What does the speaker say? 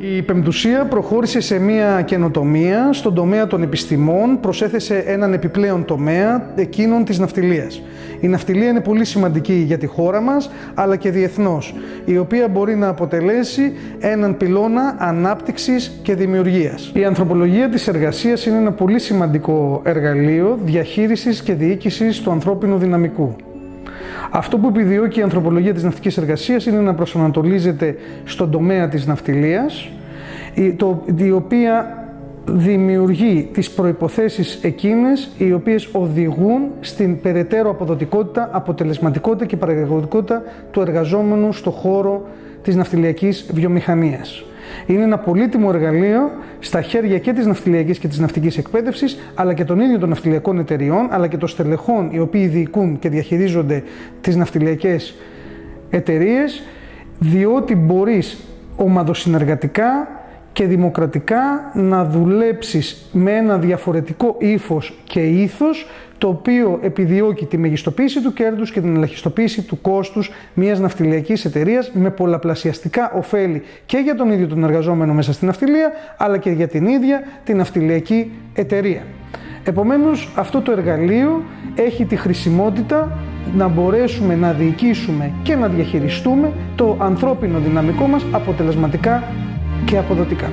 Η Πεμπτουσία προχώρησε σε μια καινοτομία στον τομέα των επιστημών, προσέθεσε έναν επιπλέον τομέα, εκείνον της ναυτιλίας. Η ναυτιλία είναι πολύ σημαντική για τη χώρα μας, αλλά και διεθνώς, η οποία μπορεί να αποτελέσει έναν πυλώνα ανάπτυξης και δημιουργίας. Η ανθρωπολογία της εργασίας είναι ένα πολύ σημαντικό εργαλείο διαχείρισης και διοίκησης του ανθρώπινου δυναμικού. Αυτό που επιδιώκει η ανθρωπολογία της ναυτικής εργασίας είναι να προσανατολίζεται στον τομέα της ναυτιλίας, η οποία δημιουργεί τις προϋποθέσεις εκείνες οι οποίες οδηγούν στην περαιτέρω αποδοτικότητα, αποτελεσματικότητα και παραγωγικότητα του εργαζόμενου στον χώρο της ναυτιλιακής βιομηχανίας. Είναι ένα πολύτιμο εργαλείο στα χέρια και της ναυτιλιακής και της ναυτικής εκπαίδευσης, αλλά και των ίδιων των ναυτιλιακών εταιριών, αλλά και των στελεχών οι οποίοι διοικούν και διαχειρίζονται τις ναυτιλιακές εταιρείες, διότι μπορείς ομαδοσυνεργατικά και δημοκρατικά να δουλέψεις με ένα διαφορετικό ύφος και ήθος, το οποίο επιδιώκει τη μεγιστοποίηση του κέρδους και την ελαχιστοποίηση του κόστους μιας ναυτιλιακής εταιρείας, με πολλαπλασιαστικά ωφέλη και για τον ίδιο τον εργαζόμενο μέσα στην ναυτιλία, αλλά και για την ίδια την ναυτιλιακή εταιρεία. Επομένως, αυτό το εργαλείο έχει τη χρησιμότητα να μπορέσουμε να διοικήσουμε και να διαχειριστούμε το ανθρώπινο δυναμικό μας αποτελεσματικά και αποδοτικά.